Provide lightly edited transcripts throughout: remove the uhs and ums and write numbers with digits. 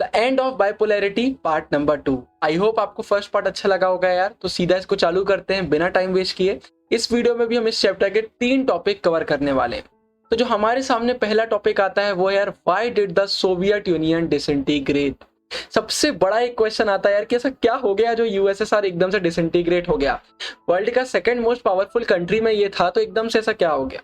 The end of bipolarity part number 2। I hope आपको first part अच्छा लगा होगा यार। तो सीधा इसको चालू करते हैं बिना टाइम वेस्ट किए। इस वीडियो में भी हम इस चैप्टर के 3 टॉपिक कवर करने वाले हैं। तो जो हमारे सामने पहला टॉपिक आता है वो है यार, why did the Soviet union disintegrate. सबसे बड़ा एक क्वेश्चन आता है यार कि ऐसा क्या हो गया जो यूएसएसआर एकदम से डिसइंटीग्रेट हो गया। वर्ल्ड का सेकंड मोस्ट पावरफुल कंट्री में ये था, तो एकदम से ऐसा क्या हो गया।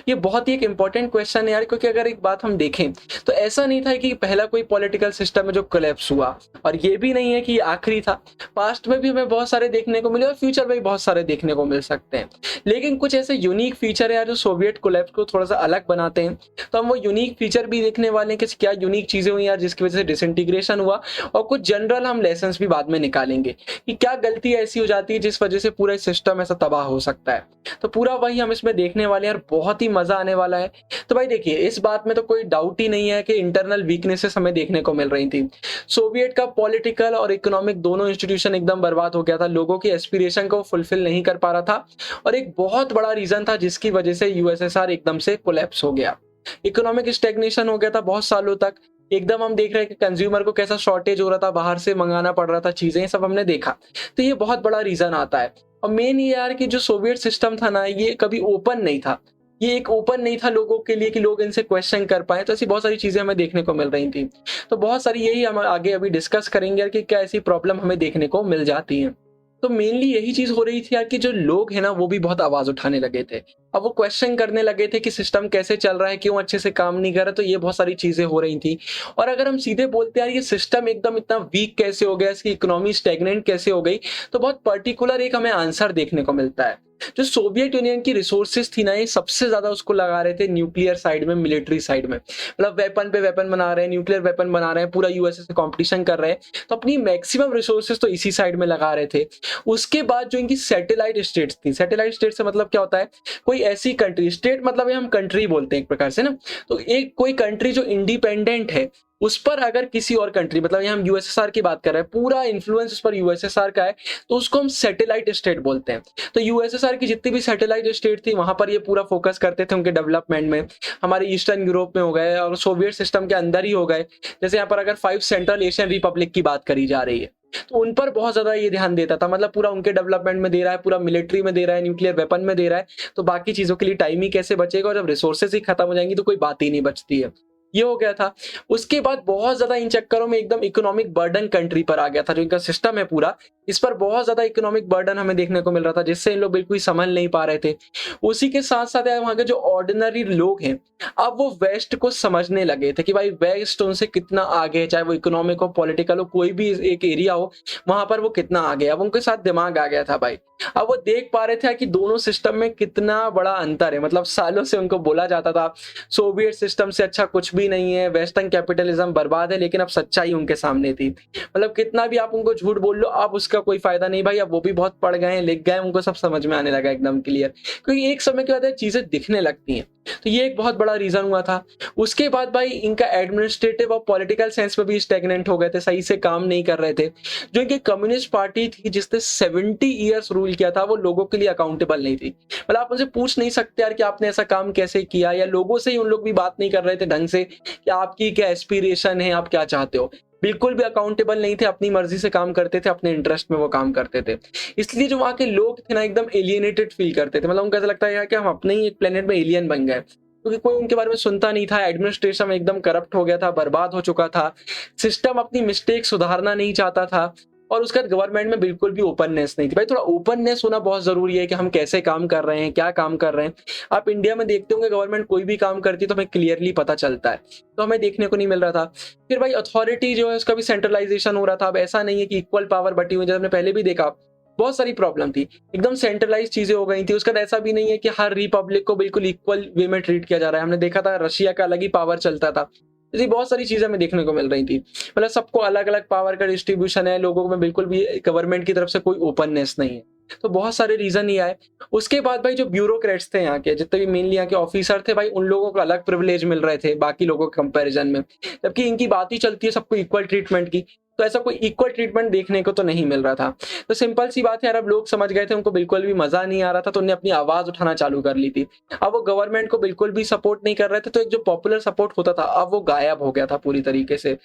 ये बहुत ही एक इंपॉर्टेंट क्वेश्चन है यार, क्योंकि अगर एक बात हम देखें तो ऐसा नहीं था कि पहला कोई पॉलिटिकल सिस्टम है जो कोलैप्स हुआ, और ये भी नहीं है कि ये आखिरी था। पास्ट में भी हमें बहुत सारे देखने को मिले और फ्यूचर में भी बहुत सारे देखने को मिल सकते हैं। लेकिन कुछ ऐसे यूनिक फीचर है यार जो सोवियत कोलैप्स को थोड़ा सा अलग बनाते हैं। तो हम वो यूनिक फीचर भी देखने वाले हैं कि क्या यूनिक चीजें हुई यार जिसकी वजह से डिसइंटीग्रेशन हुआ, और कुछ जनरल हम लेसन भी बाद में निकालेंगे कि क्या गलती ऐसी हो जाती है जिस वजह से पूरा सिस्टम ऐसा तबाह हो सकता है। तो पूरा वही हम इसमें देखने वाले हैं यार, बहुत ही मजा आने वाला है। तो भाई देखिए, इस बात में तो कोई डाउट ही नहीं है कि इंटरनल वीकनेसेस हमें देखने को मिल रही थी। सोवियत का पॉलिटिकल और इकोनॉमिक दोनों इंस्टीट्यूशन एकदम बर्बाद हो गया था, लोगों की एस्पिरेशन को फुलफिल नहीं कर पा रहा था, और एक बहुत बड़ा रीजन था जिसकी वजह से यूएसएसआर एकदम से कोलैप्स हो गया। इकोनॉमिक स्टेग्नेशन हो गया था बहुत सालों तक। एकदम हम देख रहे हैं कि कंज्यूमर को कैसा शॉर्टेज हो रहा था, बाहर से मंगाना पड़ रहा था चीजें, ये सब हमने देखा। तो ये बहुत बड़ा रीजन आता है। और मेन ये यार कि जो सोवियत सिस्टम था ना, ये कभी ओपन नहीं था। ये एक ओपन नहीं था लोगों के लिए कि लोग इनसे क्वेश्चन कर पाए। तो ऐसी बहुत सारी चीजें हमें देखने को मिल रही थी। तो बहुत सारी यही हम आगे अभी डिस्कस करेंगे यार कि क्या ऐसी प्रॉब्लम हमें देखने को मिल जाती है। तो मेनली यही चीज हो रही थी यार कि जो लोग हैं ना वो भी बहुत आवाज उठाने लगे थे। अब वो क्वेश्चन करने लगे थे कि सिस्टम कैसे चल रहा है, क्यों अच्छे से काम नहीं कर रहा। तो ये बहुत सारी चीजें हो रही थी। और अगर हम सीधे बोलते हैं यार ये सिस्टम एकदम इतना वीक कैसे हो गया, इसकी इकोनॉमी स्टेगनेंट कैसे हो गई, तो बहुत पर्टिकुलर एक हमें आंसर देखने को मिलता है। जो सोवियत यूनियन की रिसोर्सेज थी ना, ये सबसे ज्यादा उसको लगा रहे थे न्यूक्लियर साइड में, मिलिट्री साइड में। मतलब वेपन पे वेपन बना रहे हैं, न्यूक्लियर वेपन बना रहे हैं, पूरा यूएसए से कंपटीशन कर रहे हैं। तो अपनी मैक्सिमम रिसोर्सेज तो इसी साइड में लगा रहे थे। उसके बाद जो इनकी सैटेलाइट स्टेट्स थी, सैटेलाइट स्टेट से मतलब क्या होता है, कोई ऐसी कंट्री, स्टेट मतलब ये हम कंट्री बोलते हैं एक प्रकार से ना। तो एक कोई कंट्री जो इंडिपेंडेंट है, उस पर अगर किसी और कंट्री, मतलब हम यूएसएसआर की बात कर रहे हैं, पूरा इन्फ्लुएंस उस पर यूएसएसआर का है, तो उसको हम सैटेलाइट स्टेट बोलते हैं। तो यूएसएसआर की जितनी भी सैटेलाइट स्टेट थी वहां पर ये पूरा फोकस करते थे उनके डेवलपमेंट में। हमारे ईस्टर्न यूरोप में हो गए और सोवियत सिस्टम के अंदर ही हो गए। जैसे यहाँ पर अगर 5 सेंट्रल एशियन रिपब्लिक की बात करी जा रही है, तो उन पर बहुत ज्यादा ये ध्यान देता था। मतलब पूरा उनके डेवलपमेंट में दे रहा है, पूरा मिलिट्री में दे रहा है, न्यूक्लियर वेपन में दे रहा है। तो बाकी चीजों के लिए टाइम ही कैसे बचेगा, और जब रिसोर्सेज ही खत्म हो जाएंगी तो कोई बात ही नहीं बचती है। ये हो गया था। उसके बाद बहुत ज्यादा इन चक्करों में एकदम इकोनॉमिक बर्डन कंट्री पर आ गया था। जो इनका सिस्टम है पूरा, इस पर बहुत ज्यादा इकोनॉमिक बर्डन हमें देखने को मिल रहा था, जिससे इन लोग बिल्कुल संभल नहीं पा रहे थे। उसी के साथ साथ वहां के जो ऑर्डिनरी लोग हैं, अब वो वेस्ट को समझने लगे थे कि भाई वेस्ट उनसे कितना आगे है, चाहे वो इकोनॉमिक हो, पॉलिटिकल हो, कोई भी एक एरिया हो, वहां पर वो कितना आगे। अब उनके साथ दिमाग आ गया था भाई। अब वो देख पा रहे थे कि दोनों सिस्टम में कितना बड़ा अंतर है। मतलब सालों से उनको बोला जाता था सोवियत सिस्टम से अच्छा कुछ भी नहीं है, वेस्टर्न कैपिटलिज्म बर्बाद है, लेकिन अब सच्चाई उनके सामने थी। मतलब कितना भी आप उनको झूठ बोल लो, अब उसका कोई फायदा नहीं भाई। अब वो भी बहुत पढ़ गए हैं, लिख गए, उनको सब समझ में आने लगा एकदम क्लियर, क्योंकि एक समय के बाद चीजें दिखने लगती हैं। तो ये एक बहुत बड़ा रीजन हुआ था। उसके बाद भाई इनका एडमिनिस्ट्रेटिव और पॉलिटिकल सेंस में भी स्टेगनेंट हो गए थे, सही से काम नहीं कर रहे थे। जो इनकी कम्युनिस्ट पार्टी थी जिसने 70 ईयर्स रूल किया था, वो लोगों के लिए अकाउंटेबल नहीं थी। मतलब आप उनसे पूछ नहीं सकते यार कि आपने ऐसा काम कैसे किया, या लोगों से ही उन लोग भी बात नहीं कर रहे थे ढंग से कि आपकी क्या एस्पिरेशन है, आप क्या चाहते हो। बिल्कुल भी अकाउंटेबल नहीं थे, अपनी मर्जी से काम करते थे, अपने इंटरेस्ट में वो काम करते थे। इसलिए जो वहां के लोग थे ना, एकदम एलियनेटेड फील करते थे। मतलब उनको ऐसा लगता है कि हम अपने ही एक प्लेनेट में एलियन बन गए, क्योंकि कोई उनके बारे में सुनता नहीं था। एडमिनिस्ट्रेशन एकदम करप्ट हो गया था, बर्बाद हो चुका था। सिस्टम अपनी मिस्टेक सुधारना नहीं चाहता था। और उसके बाद गवर्नमेंट में बिल्कुल भी ओपननेस नहीं थी। भाई थोड़ा ओपननेस होना बहुत जरूरी है कि हम कैसे काम कर रहे हैं, क्या काम कर रहे हैं। आप इंडिया में देखते होंगे गवर्नमेंट कोई भी काम करती है तो हमें क्लियरली पता चलता है, तो हमें देखने को नहीं मिल रहा था। फिर भाई अथॉरिटी जो है उसका भी सेंट्रलाइजेशन हो रहा था। अब ऐसा नहीं है कि इक्वल पावर बटी हुई, जैसे हमने पहले भी देखा बहुत सारी प्रॉब्लम थी, एकदम सेंट्रलाइज चीजें हो गई थी। उसका ऐसा भी नहीं है कि हर रिपब्लिक को बिल्कुल इक्वल वे में ट्रीट किया जा रहा है। हमने देखा था रशिया का अलग ही पावर चलता था। ऐसी बहुत सारी चीजें हमें देखने को मिल रही थी। मतलब सबको अलग अलग पावर का डिस्ट्रीब्यूशन है, लोगों में बिल्कुल भी गवर्नमेंट की तरफ से कोई ओपननेस नहीं है। तो बहुत सारे रीजन ही आए। उसके बाद भाई जो ब्यूरोक्रेट्स थे यहाँ के, जितने भी मेनली यहाँ के ऑफिसर थे भाई, उन लोगों को अलग प्रिविलेज मिल रहे थे बाकी लोगों के कंपैरिजन में, जबकि इनकी बात ही चलती है सबको इक्वल ट्रीटमेंट की। तो ऐसा कोई इक्वल ट्रीटमेंट देखने को तो नहीं मिल रहा था। तो सिंपल सी बात है यार, अब लोग समझ गए थे, उनको बिल्कुल भी मजा नहीं आ रहा था, तो उन्होंने अपनी आवाज उठाना चालू कर ली थी। अब वो गवर्नमेंट को बिल्कुल भी सपोर्ट नहीं कर रहे थे, तो एक जो पॉपुलर सपोर्ट होता था अब वो गायब हो गया था पूरी तरीके से।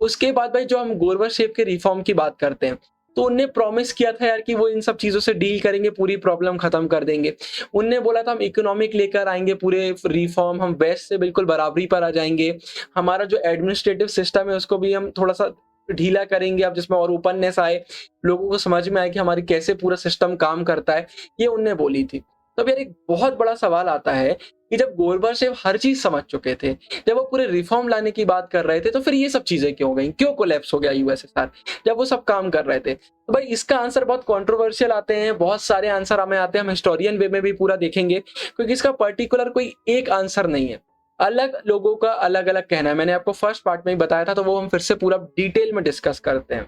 उसके बाद भाई जो हम गोरबा के रिफॉर्म की बात करते हैं, तो उनने प्रॉमिस किया था यार कि वो इन सब चीजों से डील करेंगे, पूरी प्रॉब्लम खत्म कर देंगे। उनने बोला था हम इकोनॉमिक लेकर आएंगे पूरे रिफॉर्म, हम वेस्ट से बिल्कुल बराबरी पर आ जाएंगे, हमारा जो एडमिनिस्ट्रेटिव सिस्टम है उसको भी हम थोड़ा सा ढीला करेंगे, अब जिसमें और ओपननेस आए, लोगों को समझ में आए कि हमारी कैसे पूरा सिस्टम काम करता है, ये उनने बोली थी। तो अब यार एक बहुत बड़ा सवाल आता है कि जब गोरबाचेव हर चीज समझ चुके थे, जब वो पूरे रिफॉर्म लाने की बात कर रहे थे, तो फिर ये सब चीजें क्यों हो गई, क्यों कोलैप्स हो गया यूएसएसआर जब वो सब काम कर रहे थे? तो भाई इसका आंसर बहुत कंट्रोवर्शियल आते हैं, बहुत सारे आंसर हमें आते हैं, हम हिस्टोरियन वे में भी पूरा देखेंगे, क्योंकि इसका पर्टिकुलर कोई एक आंसर नहीं है, अलग लोगों का अलग अलग कहना है। मैंने आपको फर्स्ट पार्ट में ही बताया था, तो वो हम फिर से पूरा डिटेल में डिस्कस करते हैं।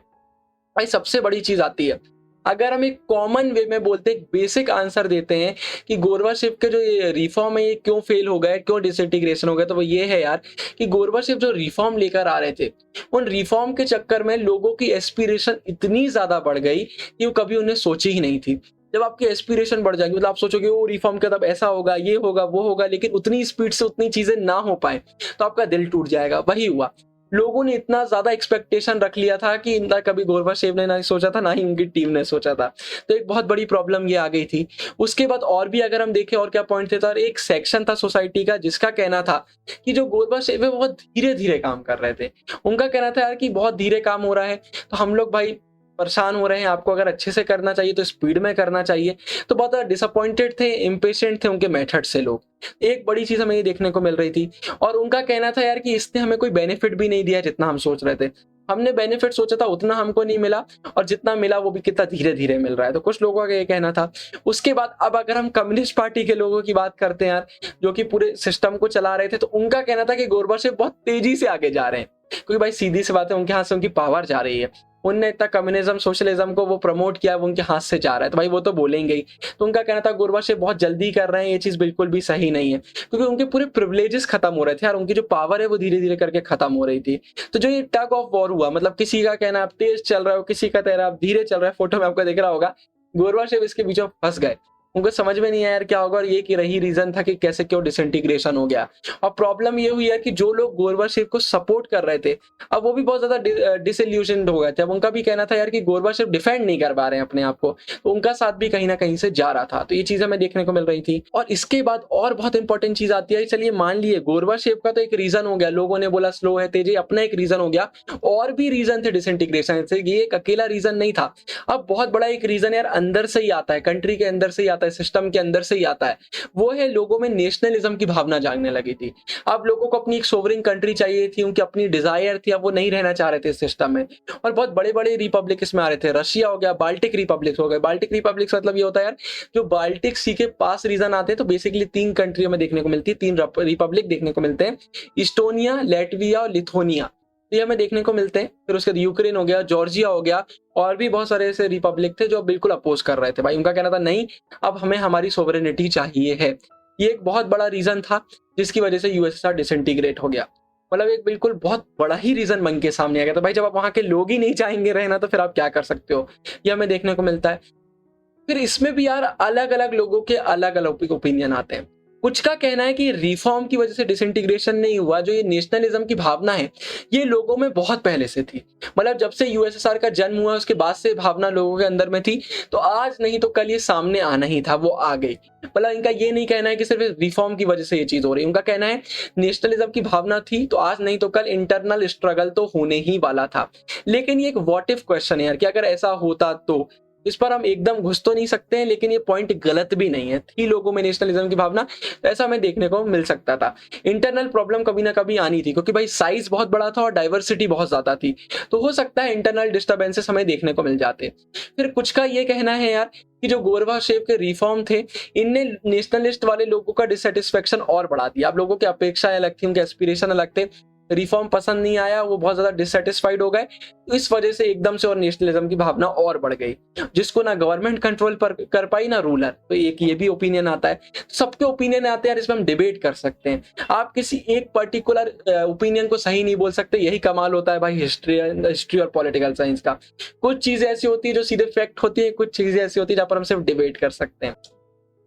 भाई सबसे बड़ी चीज आती है, अगर हम एक कॉमन वे में बोलते हैं, बेसिक आंसर देते हैं कि गोरबाचेव के जो ये रिफॉर्म है ये क्यों फेल हो गए, क्यों डिसइंटीग्रेशन हो गया, तो वो ये है यार कि गोरबाचेव जो रिफॉर्म लेकर आ रहे थे, उन रिफॉर्म के चक्कर में लोगों की एस्पिरेशन इतनी ज्यादा बढ़ गई कि वो कभी उन्हें सोची ही नहीं थी। जब आपकी एस्पिरेशन बढ़ जाएगी, मतलब आप सोचोगे वो रिफॉर्म के तब ऐसा होगा, ये होगा, वो होगा, लेकिन उतनी स्पीड से उतनी चीजें ना हो पाए तो आपका दिल टूट जाएगा। वही हुआ, लोगों ने इतना ज्यादा एक्सपेक्टेशन रख लिया था कि इनका कभी गोरबाचेव ने ना सोचा था, ना ही उनकी टीम ने सोचा था। तो एक बहुत बड़ी प्रॉब्लम ये आ गई थी। उसके बाद और भी अगर हम देखें और क्या पॉइंट थे, तो एक सेक्शन था सोसाइटी का जिसका कहना था कि जो गोरबाचेव है बहुत धीरे धीरे काम कर रहे थे। उनका कहना था यार कि बहुत धीरे काम हो रहा है, तो हम लोग भाई परेशान हो रहे हैं, आपको अगर अच्छे से करना चाहिए तो स्पीड में करना चाहिए। तो बहुत डिसअपॉइंटेड थे, इम्पेशेंट थे उनके मेथड से लोग। एक बड़ी चीज हमें ये देखने को मिल रही थी। और उनका कहना था यार कि इसने हमें कोई बेनिफिट भी नहीं दिया जितना हम सोच रहे थे, हमने बेनिफिट सोचा था उतना हमको नहीं मिला, और जितना मिला वो भी कितना धीरे धीरे मिल रहा है। तो कुछ लोगों का ये कहना था। उसके बाद अब अगर हम कम्युनिस्ट पार्टी के लोगों की बात करते हैं यार, जो कि पूरे सिस्टम को चला रहे थे, तो उनका कहना था कि गोरबाचेव बहुत तेजी से आगे जा रहे हैं, क्योंकि भाई सीधी सी बात है उनके हाथ से उनकी पावर जा रही है। उनने इतना कम्युनिज्म सोशलिज्म को वो प्रमोट किया, वो उनके हाथ से जा रहा है, तो भाई वो तो बोलेंगे ही। तो उनका कहना था गोरबाचेव बहुत जल्दी कर रहे हैं, ये चीज बिल्कुल भी सही नहीं है, क्योंकि उनके पूरे प्रिविलेजेस खत्म हो रहे थे यार, उनकी जो पावर है वो धीरे धीरे करके खत्म हो रही थी। तो जो ये टग ऑफ वॉर हुआ, मतलब किसी का कहना आप तेज चल रहा हो, किसी का कहना आप धीरे चल रहा है, फोटो में आपको दिख रहा होगा, गोरबाचेव इसके बीच में फंस गए। उनको समझ में नहीं आया यार क्या होगा, और ये कि रही रीजन था कि कैसे क्यों डिसइंटीग्रेशन हो गया। और प्रॉब्लम ये हुई यार कि जो लोग गोरबाचेव को सपोर्ट कर रहे थे, अब वो भी बहुत ज्यादा डिसइल्यूशनड हो गए थे। अब उनका भी कहना था यार कि गोरबाचेव डिफेंड नहीं कर पा रहे हैं अपने आप को, तो उनका साथ भी कहीं ना कहीं से जा रहा था। तो ये चीज हमें देखने को मिल रही थी। और इसके बाद और बहुत इंपॉर्टेंट चीज आती है, चलिए मान लिए गोरबाचेव का तो एक रीजन हो गया, लोगों ने बोला स्लो है, तेजी अपना एक रीजन हो गया, और भी रीजन थे डिसइंटीग्रेशन से, ये एक अकेला रीजन नहीं था। अब बहुत बड़ा एक रीजन यार अंदर से ही आता है, कंट्री के अंदर से ही आता है, सिस्टम के अंदर से ही आता है। वो है लोगों में नेशनलिज्म की भावना जागने लगी थी। अब लोगों को अपनी एक सोवरिन कंट्री चाहिए थी, उनकी अपनी डिजायर थी, अब वो नहीं रहना चाह रहे थे इस सिस्टम में। और बहुत बड़े बड़े रिपब्लिक इसमें आ रहे थे, रशिया हो गया, बाल्टिक रिपब्लिक हो गए। बाल्टिक रिपब्लिक मतलब ये होता है यार, जो बाल्टिक सी के पास रीजन आते हैं, तो बेसिकली 3 कंट्रियों में देखने को मिलती है, 3 रिपब्लिक देखने को मिलते हैं, इस्टोनिया, लैटविया और लिथुआनिया, ये हमें देखने को मिलते हैं। फिर उसके बाद यूक्रेन हो गया, जॉर्जिया हो गया, और भी बहुत सारे ऐसे रिपब्लिक थे जो बिल्कुल अपोज कर रहे थे। भाई उनका कहना था नहीं, अब हमें हमारी सोवरेनिटी चाहिए है। ये एक बहुत बड़ा रीजन था जिसकी वजह से यूएसएसआर डिसइंटीग्रेट हो गया। मतलब एक बिल्कुल बहुत बड़ा ही रीजन बन के सामने आ गया था। भाई जब आप वहां के लोग ही नहीं चाहेंगे रहना, तो फिर आप क्या कर सकते हो, ये हमें देखने को मिलता है। फिर इसमें भी यार अलग अलग लोगों के अलग अलग ओपिनियन आते हैं। कुछ का कहना है कि रिफॉर्म की वजह से डिसइंटीग्रेशन नहीं हुआ, जो ये नेशनलिज्म की भावना है ये लोगों में बहुत पहले से थी। मतलब जब से यूएसएसआर का जन्म हुआ उसके बाद से भावना लोगों के अंदर में थी, तो आज नहीं तो कल ये सामने आना ही था, वो आ गई। मतलब इनका ये नहीं कहना है कि सिर्फ रिफॉर्म की वजह से ये चीज हो रही है, उनका कहना है नेशनलिज्म की भावना थी तो आज नहीं तो कल इंटरनल स्ट्रगल तो होने ही वाला था। लेकिन ये एक व्हाट इफ क्वेश्चन है यार, कि अगर ऐसा होता तो इस पर हम एकदम घुस तो नहीं सकते हैं, लेकिन ये पॉइंट गलत भी नहीं है। थी लोगों में नेशनलिज्म की भावना, तो ऐसा हमें देखने को मिल सकता था। इंटरनल प्रॉब्लम कभी ना कभी आनी थी, क्योंकि भाई साइज बहुत बड़ा था और डाइवर्सिटी बहुत ज्यादा थी, तो हो सकता है इंटरनल डिस्टर्बेंसेस हमें देखने को मिल जाते। फिर कुछ का ये कहना है यार कि जो गोरबाचेव के रिफॉर्म थे, इनने नेशनलिस्ट वाले लोगों का डिससेटिस्फेक्शन और बढ़ा दिया। अब लोगों की अपेक्षाएं अलग थी, उनके एस्पिरेशन अलग थे। रिफॉर्म पसंद नहीं आया, वो बहुत ज्यादा डिससेटिस्फाइड हो गए, तो इस वजह से एकदम से और नेशनलिज्म की भावना और बढ़ गई, जिसको ना गवर्नमेंट कंट्रोल पर कर पाई ना रूलर। तो एक ये भी ओपिनियन आता है, सबके ओपिनियन आते हैं यार, इसमें हम डिबेट कर सकते हैं। आप किसी एक पर्टिकुलर ओपिनियन को सही नहीं बोल सकते, यही कमाल होता है भाई हिस्ट्री और पॉलिटिकल साइंस का। कुछ चीजें ऐसी होती है जो सीधे फैक्ट होती है, कुछ चीजें ऐसी होती है जहां पर हम सिर्फ डिबेट कर सकते हैं।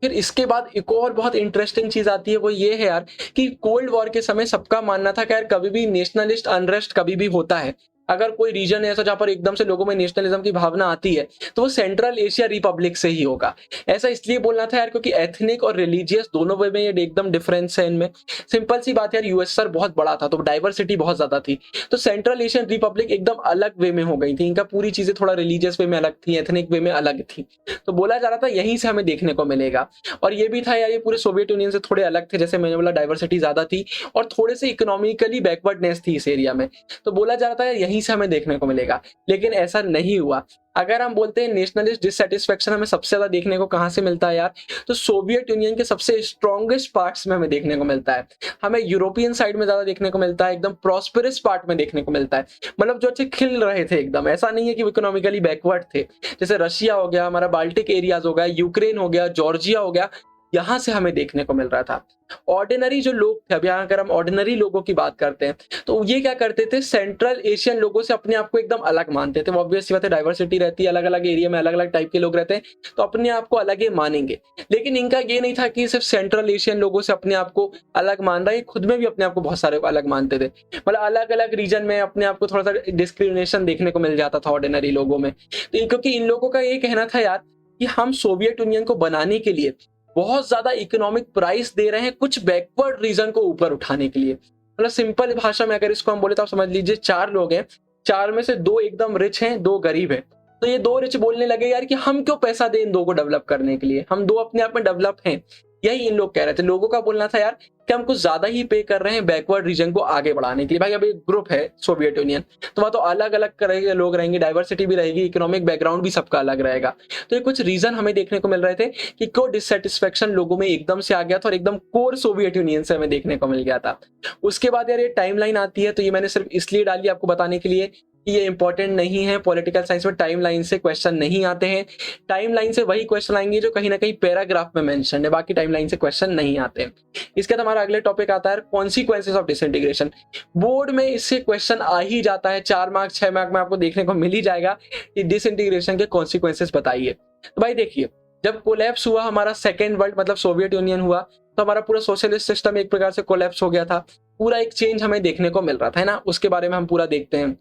फिर इसके बाद एक और बहुत इंटरेस्टिंग चीज आती है, वो ये है यार कि कोल्ड वॉर के समय सबका मानना था कि यार कभी भी नेशनलिस्ट अनरेस्ट कभी भी होता है, अगर कोई रीजन है ऐसा जहां पर एकदम से लोगों में नेशनलिज्म की भावना आती है, तो वो सेंट्रल एशिया रिपब्लिक से ही होगा। ऐसा इसलिए बोलना था यार क्योंकि एथनिक और रिलीजियस दोनों वे में ये एकदम डिफरेंस है इनमें। सिंपल सी बात है यार, यूएसएसआर बहुत बड़ा था तो डाइवर्सिटी बहुत ज्यादा थी, तो सेंट्रल एशियन रिपब्लिक एकदम अलग वे में हो गई थी, इनका पूरी चीजें थोड़ा रिलीजियस वे में अलग थी, एथनिक वे में अलग थी। तो बोला जा रहा था यहीं से हमें देखने को मिलेगा। और ये भी था यार, ये पूरे सोवियत यूनियन से थोड़े अलग थे, जैसे मैंने बोला डाइवर्सिटी ज्यादा थी और थोड़े से इकोनॉमिकली बैकवर्डनेस थी इस एरिया में, तो बोला जा रहा था यार यहीं से हमें देखने को मिलेगा। लेकिन ऐसा नहीं हुआ। अगर हम बोलते हैं नेशनलिस्ट डिससेटिस्फेक्शन हमें सबसे ज्यादा देखने को कहां से मिलता है यार, तो सोवियत यूनियन के सबसे स्ट्रॉन्गेस्ट पार्ट्स में हमें देखने को मिलता है। हमें यूरोपियन साइड में ज्यादा देखने को मिलता है, एकदम प्रॉस्पेरस पार्ट में देखने को मिलता है, मतलब जो अच्छे खिल रहे थे एकदम। ऐसा नहीं है कि वो इकोनॉमिकली बैकवर्ड थे, जैसे रशिया हो गया, हमारा बाल्टिक एरियाज हो गया, यूक्रेन हो गया, जॉर्जिया हो गया, यहां से हमें देखने को मिल रहा था। ऑर्डिनरी जो लोग थे, अब यहाँ अगर हम ऑर्डिनरी लोगों की बात करते हैं, तो ये क्या करते थे, सेंट्रल एशियन लोगों से अपने आप को एकदम अलग मानते थे। ऑब्वियस सी बात है, डाइवर्सिटी रहती है, अलग अलग एरिया में अलग अलग टाइप के लोग रहते हैं, तो अपने आप को अलग ही मानेंगे। लेकिन इनका ये नहीं था कि सिर्फ सेंट्रल एशियन लोगों से अपने आप को अलग मान रहा है, खुद में भी अपने आप को बहुत सारे अलग मानते थे। मतलब अलग अलग रीजन में अपने आप को थोड़ा सा डिस्क्रिमिनेशन देखने को मिल जाता था ऑर्डिनरी लोगों में। तो क्योंकि इन लोगों का ये कहना था यार कि हम सोवियत यूनियन को बनाने के लिए बहुत ज्यादा इकोनॉमिक प्राइस दे रहे हैं कुछ बैकवर्ड रीजन को ऊपर उठाने के लिए। मतलब सिंपल भाषा में अगर इसको हम बोले तो आप समझ लीजिए, 4 लोग हैं, 4 में से 2 एकदम रिच हैं, 2 गरीब हैं। तो ये 2 रिच बोलने लगे यार कि हम क्यों पैसा दें इन 2 को डेवलप करने के लिए, हम 2 अपने आप में डेवलप हैं। यही इन लोग कह रहे थे। लोगों का बोलना था यार कि हम कुछ ज्यादा ही पे कर रहे हैं बैकवर्ड रीजन को आगे बढ़ाने के लिए। भाई अब एक ग्रुप है सोवियत यूनियन, तो वहां तो अलग अलग लोग रहेंगे, डाइवर्सिटी भी रहेगी, इकोनॉमिक बैकग्राउंड भी सबका अलग रहेगा। तो ये कुछ रीजन हमें देखने को मिल रहे थे कि क्यों डिससेटिस्फेक्शन लोगों में एकदम से आ गया था और एकदम कोर सोवियत यूनियन से हमें देखने को मिल गया था। उसके बाद यार ये टाइमलाइन आती है, तो ये मैंने सिर्फ इसलिए डाली आपको बताने के लिए कि ये इंपॉर्टेंट नहीं है। पॉलिटिकल साइंस में टाइमलाइन से क्वेश्चन नहीं आते हैं, टाइमलाइन से वही क्वेश्चन आएंगे जो कहीं ना कहीं पैराग्राफ में मेंशन है, बाकी टाइमलाइन से क्वेश्चन नहीं आते हैं। इसके बाद हमारा अगले टॉपिक आता है कॉन्सिक्वेंसेस ऑफ डिसइंटीग्रेशन। बोर्ड में इससे क्वेश्चन आ ही जाता है, 4 मार्क 6 मार्क में आपको देखने को मिल ही जाएगा कि डिसइंटीग्रेशन के कॉन्सिक्वेंसेस बताइए। तो भाई देखिए, जब कोलैप्स हुआ हमारा सेकेंड वर्ल्ड मतलब सोवियत यूनियन हुआ, तो हमारा पूरा सोशलिस्ट सिस्टम एक प्रकार से कोलैप्स हो गया था, पूरा एक चेंज हमें देखने को मिल रहा था, है ना। उसके बारे में हम पूरा देखते हैं।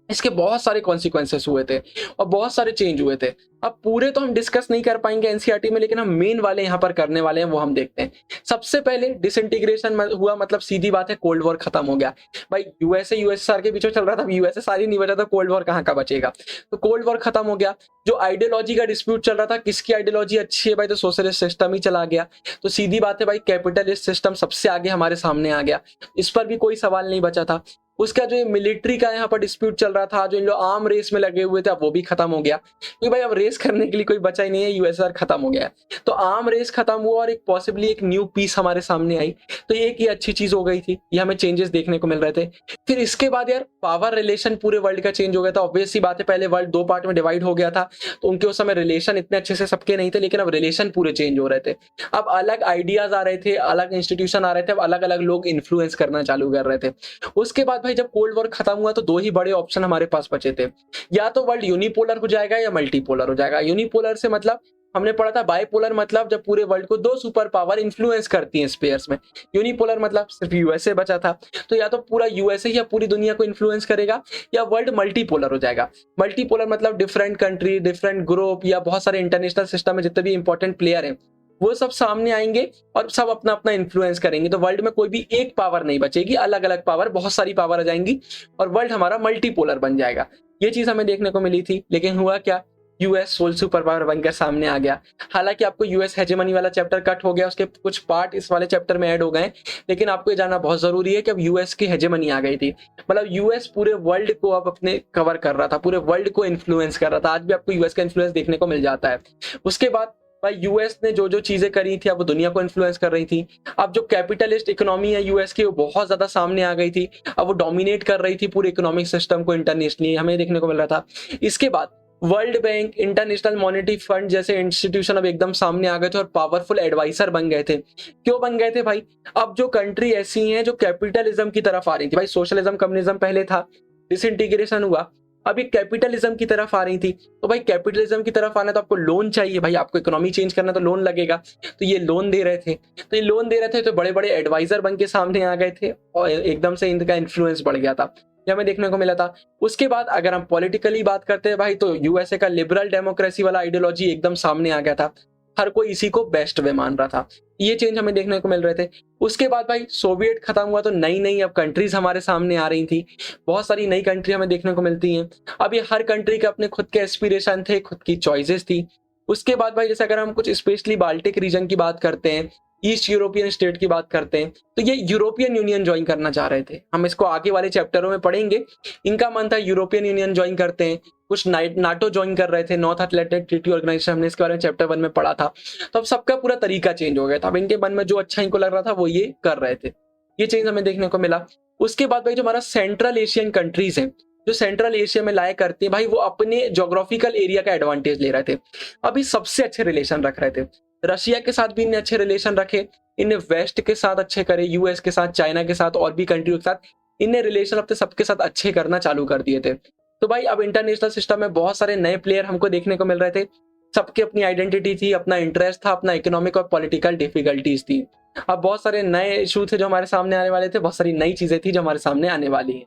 इसके बहुत सारे कॉन्सिक्वेंसेस हुए थे और बहुत सारे चेंज हुए थे। अब पूरे तो हम डिस्कस नहीं कर पाएंगे एनसीईआरटी में, लेकिन हम मेन वाले यहाँ पर करने वाले हैं, वो हम देखते हैं। सबसे पहले डिसइंटीग्रेशन हुआ, मतलब सीधी बात है कोल्ड वॉर खत्म हो गया। भाई यूएसए यूएसएसआर के बीच में चल रहा था, यूएसएसआर ही नहीं बचा तो कोल्ड वॉर कहाँ का बचेगा। तो कोल्ड वॉर खत्म हो गया। जो आइडियोलॉजी का डिस्प्यूट चल रहा था, किसकी आइडियोलॉजी अच्छी है भाई, तो सोशलिस्ट सिस्टम ही चला गया। तो सीधी बात है भाई, कैपिटलिस्ट सिस्टम सबसे आगे हमारे सामने आ गया, इस पर भी कोई सवाल नहीं बचा था। उसका जो मिलिट्री का यहाँ पर डिस्प्यूट चल रहा था, जो इन लोग आर्म रेस में लगे हुए थे, अब वो भी खत्म हो गया, क्योंकि भाई अब रेस करने के लिए कोई बचा ही नहीं है, यूएसआर खत्म हो गया है। तो आर्म रेस खत्म हुआ और एक पॉसिबली एक न्यू पीस हमारे सामने आई। तो ये एक अच्छी चीज हो गई थी, ये हमें चेंजेस देखने को मिल रहे थे। फिर इसके बाद यार पावर रिलेशन पूरे वर्ल्ड का चेंज हो गया था। ऑब्वियस सी बात है, पहले वर्ल्ड 2 पार्ट में डिवाइड हो गया था, तो उनके उस समय रिलेशन इतने अच्छे से सबके नहीं थे, लेकिन अब रिलेशन पूरे चेंज हो रहे थे। अब अलग आइडियाज आ रहे थे, अलग इंस्टीट्यूशन आ रहे थे, अब अलग अलग लोग इन्फ्लुएंस करना चालू कर रहे थे। उसके बाद भाई जब कोल्ड वॉर खत्म हुआ तो 2 ही बड़े ऑप्शन हमारे पास बचे थे, या तो वर्ल्ड यूनिपोलर हो जाएगा या मल्टीपोलर हो जाएगा। यूनिपोलर से मतलब हमने पढ़ा था, बाइपोलर मतलब जब पूरे वर्ल्ड को 2 सुपर पावर इन्फ्लुएंस करती हैं स्पेयर्स में। यूनिपोलर मतलब सिर्फ यूएसए बचा था, तो या तो पूरा यूएसए या पूरी दुनिया को इन्फ्लुएंस करेगा, या वर्ल्ड मल्टीपोलर हो जाएगा। मल्टीपोलर मतलब डिफरेंट कंट्री, डिफरेंट ग्रुप, या बहुत सारे इंटरनेशनल सिस्टम में जितने भी इंपॉर्टेंट प्लेयर हैं वो सब सामने आएंगे और सब अपना अपना इन्फ्लुएंस करेंगे। तो वर्ल्ड में कोई भी एक पावर नहीं बचेगी, अलग अलग पावर, बहुत सारी पावर आ जाएंगी और वर्ल्ड हमारा मल्टीपोलर बन जाएगा। ये चीज हमें देखने को मिली थी, लेकिन हुआ क्या, यूएस सोल सुपर पावर बनकर सामने आ गया। हालांकि आपको यूएस हेजेमनी वाला चैप्टर कट हो गया, उसके कुछ पार्ट इस वाले चैप्टर में ऐड हो गए, लेकिन आपको ये जानना बहुत जरूरी है कि अब यूएस की हेजेमनी आ गई थी। मतलब यूएस पूरे वर्ल्ड को अब अपने कवर कर रहा था, पूरे वर्ल्ड को इन्फ्लुएंस कर रहा था। आज भी आपको यूएस का इन्फ्लुएंस देखने को मिल जाता है। उसके बाद भाई यूएस ने जो जो चीजें करी थी अब वो दुनिया को इन्फ्लुएंस कर रही थी। अब जो कैपिटलिस्ट इकोनॉमी है यूएस की वो बहुत ज्यादा सामने आ गई थी। अब वो डोमिनेट कर रही थी पूरे इकोनॉमिक सिस्टम को इंटरनेशनली, हमें देखने को मिल रहा था। इसके बाद world bank, international monetary fund जैसे इंस्टीट्यूशन अब एकदम सामने आ गए थे और पावरफुल एडवाइजर बन गए थे। क्यों बन गए थे भाई? अब जो कंट्री ऐसी हैं जो कैपिटलिज्म की तरफ आ रही थी, भाई सोशलिज्म कम्युनिज्म पहले था, डिसइंटीग्रेशन हुआ, अभी कैपिटलिज्म की तरफ आ रही थी। तो भाई कैपिटलिज्म की तरफ आना तो आपको लोन चाहिए, भाई आपको इकोनॉमी चेंज करना तो लोन लगेगा। तो ये लोन दे रहे थे, तो ये लोन दे रहे थे तो बड़े बड़े एडवाइजर बन के सामने आ गए थे और एकदम से इनका इन्फ्लुएंस बढ़ गया था, ये हमें देखने को मिला था। उसके बाद अगर हम पॉलिटिकली बात करते हैं भाई, तो यूएसए का लिबरल डेमोक्रेसी वाला आइडियोलॉजी एकदम सामने आ गया था, हर कोई इसी को बेस्ट वे मान रहा था। ये चेंज हमें देखने को मिल रहे थे। उसके बाद भाई सोवियत खत्म हुआ तो नई नई अब कंट्रीज हमारे सामने आ रही थी, बहुत सारी नई कंट्री हमें देखने को मिलती हैं। अब ये हर कंट्री के अपने खुद के एस्पिरेशन थे, खुद की चॉइसेस थी। उसके बाद भाई जैसे अगर हम कुछ स्पेशली बाल्टिक रीजन की बात करते हैं, ईस्ट यूरोपियन स्टेट की बात करते हैं, तो ये यूरोपियन यूनियन ज्वाइन करना चाह रहे थे। हम इसको आगे वाले चैप्टरों में पढ़ेंगे। इनका मन था यूरोपियन यूनियन ज्वाइन करते हैं, कुछ नाटो ज्वाइन कर रहे थे, नॉर्थ अटलांटिक ट्रीटी ऑर्गेनाइजेशन, हमने इसके बारे में चैप्टर 1 में पढ़ा था। तो अब सबका पूरा तरीका चेंज हो गया था, अब इनके मन में जो अच्छा इनको लग रहा था वो ये कर रहे थे। ये चेंज हमें देखने को मिला। उसके बाद भाई जो हमारा सेंट्रल एशियन कंट्रीज है, जो सेंट्रल एशिया में लाया करती है भाई, वो अपने जोग्राफिकल एरिया का एडवांटेज ले रहे थे। अभी सबसे अच्छे रिलेशन रख रहे थे, रशिया के साथ भी इनने अच्छे रिलेशन रखे, इन्हें वेस्ट के साथ अच्छे करे, यूएस के साथ, चाइना के साथ और भी कंट्रियों के साथ इन्हें रिलेशन अपने सबके साथ अच्छे करना चालू कर दिए थे। तो भाई अब इंटरनेशनल सिस्टम में बहुत सारे नए प्लेयर हमको देखने को मिल रहे थे, सबकी अपनी आइडेंटिटी थी, अपना इंटरेस्ट था, अपना इकोनॉमिक और पॉलिटिकल डिफिकल्टीज थी। अब बहुत सारे नए इशू थे जो हमारे सामने आने वाले थे, बहुत सारी नई चीजें थी जो हमारे सामने आने वाली है।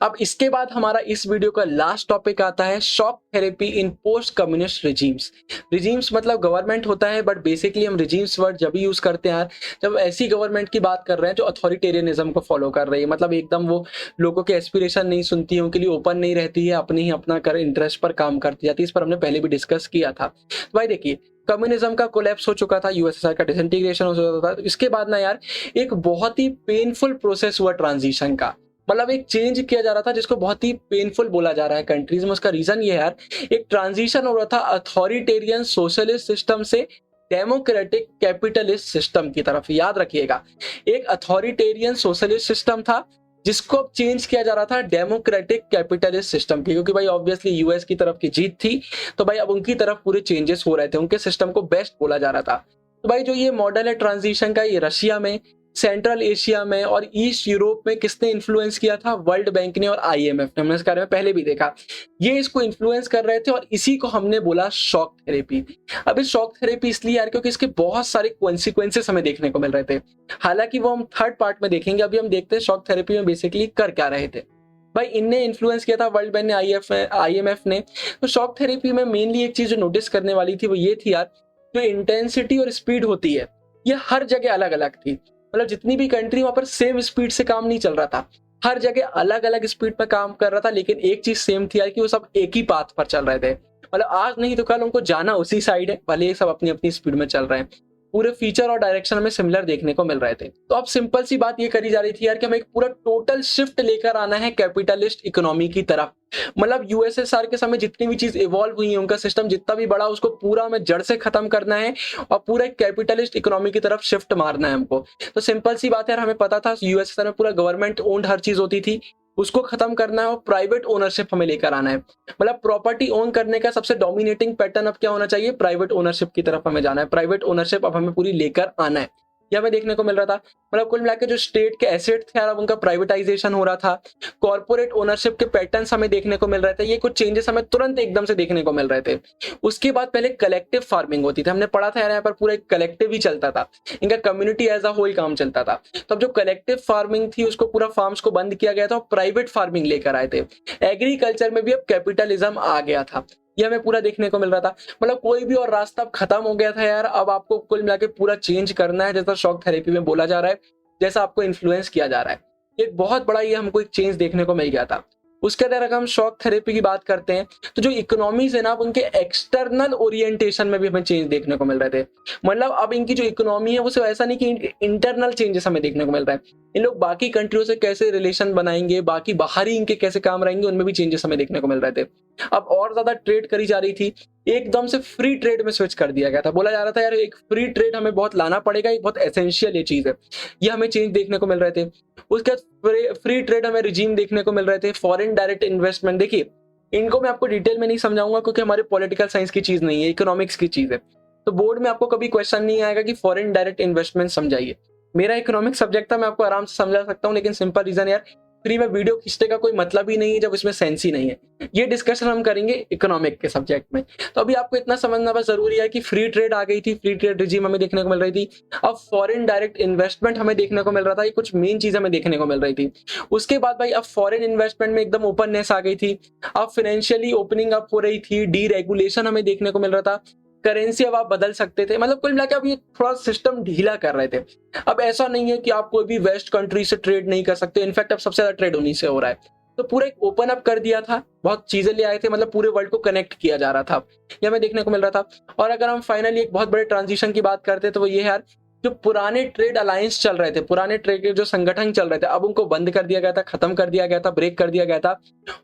अब इसके बाद हमारा इस वीडियो का लास्ट टॉपिक आता है शॉक थेरेपी इन पोस्ट कम्युनिस्ट रिजीम्स। रिजीम्स मतलब गवर्नमेंट होता है, बट बेसिकली हम रिजीम्स वर्ड जब भी यूज करते हैं जब ऐसी गवर्नमेंट की बात कर रहे हैं जो अथॉरिटेरियनिज्म को फॉलो कर रही है, मतलब एकदम वो लोगों के एस्पिरेशन नहीं सुनती है, उनके लिए ओपन नहीं रहती है, अपने ही अपना कर इंटरेस्ट पर काम करती जाती है। इस पर हमने पहले भी डिस्कस किया था। तो भाई देखिए, कम्युनिज्म का कोलैप्स हो चुका था, यूएसएसआर का डिसइंटीग्रेशन हो चुका था। इसके बाद ना यार एक बहुत ही पेनफुल प्रोसेस हुआ ट्रांजिशन का, मतलब एक चेंज किया जा रहा था जिसको बहुत ही पेनफुल बोला जा रहा है कंट्रीज में। उसका रीजन ये है यार, एक ट्रांजिशन हो रहा था अथॉरिटेरियन सोशलिस्ट सिस्टम से डेमोक्रेटिक कैपिटलिस्ट सिस्टम की तरफ। याद रखिएगा, एक अथॉरिटेरियन सोशलिस्ट सिस्टम था जिसको अब चेंज किया जा रहा था डेमोक्रेटिक कैपिटलिस्ट सिस्टम की, क्योंकि भाई ऑब्वियसली यूएस की तरफ की जीत थी, तो भाई अब उनकी तरफ पूरे चेंजेस हो रहे थे, उनके सिस्टम को बेस्ट बोला जा रहा था। तो भाई जो ये मॉडल है ट्रांजिशन का, ये रशिया में, सेंट्रल एशिया में और ईस्ट यूरोप में किसने इन्फ्लुएंस किया था? वर्ल्ड बैंक ने और आईएमएफ ने। हमने इसके बारे में पहले भी देखा, ये इसको इन्फ्लुएंस कर रहे थे और इसी को हमने बोला शॉक थेरेपी। अब इस शॉक थेरेपी इसलिए यार क्योंकि इसके बहुत सारे कॉन्सिक्वेंसेस हमें देखने को मिल रहे थे, हालांकि वो हम थर्ड पार्ट में देखेंगे। अभी हम देखते हैं शॉक थेरेपी में बेसिकली कर क्या रहे थे। भाई इनने इन्फ्लुएंस किया था वर्ल्ड बैंक ने, आईएमएफ ने। तो शॉक थेरेपी में मेनली एक चीज जो नोटिस करने वाली थी वो ये थी यार, जो इंटेंसिटी और स्पीड होती है ये हर जगह अलग अलग थी। मतलब जितनी भी कंट्री वहां पर सेम स्पीड से काम नहीं चल रहा था, हर जगह अलग अलग स्पीड पर काम कर रहा था, लेकिन एक चीज सेम थी यार कि वो सब एक ही पाथ पर चल रहे थे। मतलब आज नहीं तो कल उनको जाना उसी साइड है, भले ये सब अपनी अपनी स्पीड में चल रहे हैं, पूरे फीचर और डायरेक्शन में सिमिलर देखने को मिल रहे थे। तो अब सिंपल सी बात ये करी जा रही थी यार कि हमें एक पूरा टोटल शिफ्ट लेकर आना है कैपिटलिस्ट इकोनॉमी की तरफ। मतलब यूएसएसआर के समय जितनी भी चीज इवॉल्व हुई है, उनका सिस्टम जितना भी बड़ा, उसको पूरा हमें जड़ से खत्म करना है और पूरा कैपिटलिस्ट इकोनॉमी की तरफ शिफ्ट मारना है हमको। तो सिंपल सी बात है, हमें पता था यूएसएसआर में पूरा गवर्नमेंट ओन्ड हर चीज होती थी, उसको खत्म करना है और प्राइवेट ओनरशिप हमें लेकर आना है। मतलब प्रॉपर्टी ओन करने का सबसे डोमिनेटिंग पैटर्न अब क्या होना चाहिए? प्राइवेट ओनरशिप की तरफ हमें जाना है। प्राइवेट ओनरशिप अब हमें पूरी लेकर आना है, यह हमें देखने को मिल रहा था। मतलब कुल मिलाकर जो स्टेट के एसेट थे यार, अब उनका प्राइवेटाइजेशन हो रहा था। कॉर्पोरेट ओनरशिप के पैटर्न्स हमें देखने को मिल रहे थे, ये कुछ चेंजेस हमें तुरंत एकदम से देखने को मिल रहे थे। उसके बाद पहले कलेक्टिव फार्मिंग होती थी, हमने पढ़ा था यार यहाँ पर पूरा एक कलेक्टिव ही चलता था, इनका कम्युनिटी एज अ होल काम चलता था। तो अब जो कलेक्टिव फार्मिंग थी उसको पूरा फार्म्स को बंद किया गया था और प्राइवेट फार्मिंग लेकर आए थे। एग्रीकल्चर में भी अब कैपिटलिज्म आ गया था, ये हमें पूरा देखने को मिल रहा था। मतलब कोई भी और रास्ता अब खत्म हो गया था यार, अब आपको कुल मिला के पूरा चेंज करना है, जैसा शॉक थेरेपी में बोला जा रहा है, जैसा आपको इन्फ्लुएंस किया जा रहा है। एक बहुत बड़ा ये हमको एक चेंज देखने को मिल गया था। उसके अंदर अगर हम शॉक थेरेपी की बात करते हैं तो जो इकोनॉमीज है ना, उनके एक्सटर्नल ओरिएंटेशन में भी हमें चेंज देखने को मिल रहे थे। मतलब अब इनकी जो इकोनॉमी है वो सिर्फ ऐसा नहीं कि इंटरनल चेंजेस हमें देखने को मिल रहा है, इन लोग बाकी कंट्रियों से कैसे रिलेशन बनाएंगे, बाकी बाहरी इनके कैसे काम रहेंगे, उनमें भी चेंजेस हमें देखने को मिल रहे थे। अब और ज्यादा ट्रेड करी जा रही थी, एकदम से फ्री ट्रेड में स्विच कर दिया गया था। बोला जा रहा था यार एक फ्री ट्रेड हमें बहुत लाना पड़ेगा, ये बहुत एसेंशियल ये चीज है। ये हमें चेंज देखने को मिल रहे थे। उसके बाद फ्री ट्रेड हमें रिजीम देखने को मिल रहे थे। फॉरेन डायरेक्ट इन्वेस्टमेंट, देखिए इनको मैं आपको डिटेल में नहीं समझाऊंगा क्योंकि हमारे पॉलिटिकल साइंस की चीज नहीं है, इकोनॉमिक्स की चीज है। तो बोर्ड में आपको कभी क्वेश्चन नहीं आएगा कि फॉरेन डायरेक्ट इन्वेस्टमेंट समझाइए। मेरा इकोनॉमिक्स सब्जेक्ट था, मैं आपको आराम से समझा सकता हूँ, लेकिन सिंपल रीजन यार फ्री में वीडियो खींचने का कोई मतलब ही नहीं है जब इसमें सेंस ही नहीं है। ये डिस्कशन हम करेंगे इकोनॉमिक के सब्जेक्ट में। तो अभी आपको इतना समझना बस जरूरी है कि फ्री ट्रेड आ गई थी, फ्री ट्रेड रिजीम हमें देखने को मिल रही थी। अब फॉरेन डायरेक्ट इन्वेस्टमेंट हमें देखने को मिल रहा था, ये कुछ मेन चीज हमें देखने को मिल रही थी। उसके बाद भाई अब फॉरेन इन्वेस्टमेंट में एकदम ओपननेस आ गई थी। अब फाइनेंशियली ओपनिंग अप हो रही थी, डी रेगुलेशन हमें देखने को मिल रहा था, करेंसी अब आप बदल सकते थे। मतलब कुल मिलाकर अब ये थोड़ा सिस्टम ढीला कर रहे थे। अब ऐसा नहीं है कि आप कोई भी वेस्ट कंट्री से ट्रेड नहीं कर सकते, इनफैक्ट अब सबसे ज्यादा ट्रेड उन्हीं से हो रहा है। तो पूरा एक ओपन अप कर दिया था, बहुत चीजें ले आए थे, मतलब पूरे वर्ल्ड को कनेक्ट किया जा रहा था, ये हमें देखने को मिल रहा था। और अगर हम फाइनली एक बहुत बड़े ट्रांजिशन की बात करते तो वो ये है यार, जो पुराने ट्रेड अलायंस चल रहे थे, पुराने ट्रेड के जो संगठन चल रहे थे, अब उनको बंद कर दिया गया था, खत्म कर दिया गया था, ब्रेक कर दिया गया था।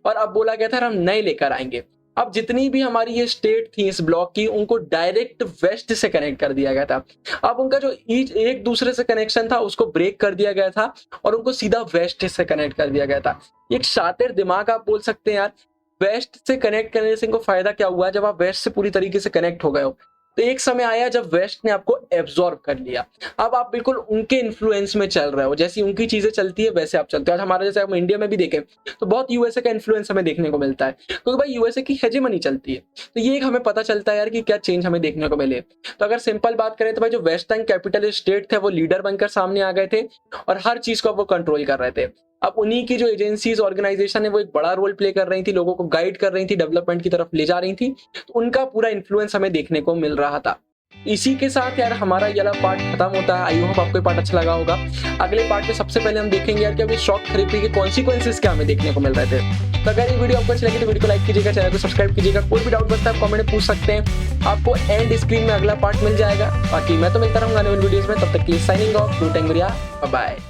और अब बोला गया था हम नए लेकर आएंगे। अब जितनी भी हमारी ये स्टेट थी इस ब्लॉक की, उनको डायरेक्ट वेस्ट से कनेक्ट कर दिया गया था। अब उनका जो एक दूसरे से कनेक्शन था उसको ब्रेक कर दिया गया था और उनको सीधा वेस्ट से कनेक्ट कर दिया गया था। एक शातिर दिमाग आप बोल सकते हैं यार। वेस्ट से कनेक्ट करने से इनको फायदा क्या हुआ, जब आप वेस्ट से पूरी तरीके से कनेक्ट हो गए हो तो एक समय आया जब वेस्ट ने आपको एब्जॉर्ब कर लिया। अब आप बिल्कुल उनके इन्फ्लुएंस में चल रहे हो, जैसी उनकी चीजें चलती है वैसे आप चलते हो। आज हमारे जैसे हम इंडिया में भी देखें तो बहुत यूएसए का इन्फ्लुएंस हमें देखने को मिलता है, क्योंकि भाई यूएसए की हेजेमनी चलती है। तो ये एक हमें पता चलता है यार कि क्या चेंज हमें देखने को मिले। तो अगर सिंपल बात करें तो भाई जो वेस्टर्न कैपिटल स्टेट थे वो लीडर बनकर सामने आ गए थे और हर चीज को वो कंट्रोल कर रहे थे। अब उन्हीं की जो एजेंसीज ऑर्गेनाइजेशन है वो एक बड़ा रोल प्ले कर रही थी, लोगों को गाइड कर रही थी, डेवलपमेंट की तरफ ले जा रही थी। तो उनका पूरा इन्फ्लुएंस हमें देखने को मिल रहा था। इसी के साथ यार हमारा ये वाला पार्ट खत्म होता है। आई होप आपको ये पार्ट अच्छा लगा होगा। अगले पार्ट में सबसे पहले हम देखेंगे यार कि अभी शॉक थेरेपी के कॉन्सिक्वेंसेस क्या हमें देखने को मिल रहे थे। तो अगर ये वीडियो आपको अच्छी लगी तो वीडियो को लाइक कीजिएगा, चैनल को सब्सक्राइब कीजिएगा। कोई भी डाउट बचता है आप कमेंट में पूछ सकते हैं, आपको एंड स्क्रीन में अगला पार्ट मिल जाएगा। बाकी मैं तो मिलता रहूंगा नई वीडियोस में, तब तक के लिए साइनिंग ऑफ, बाय बाय।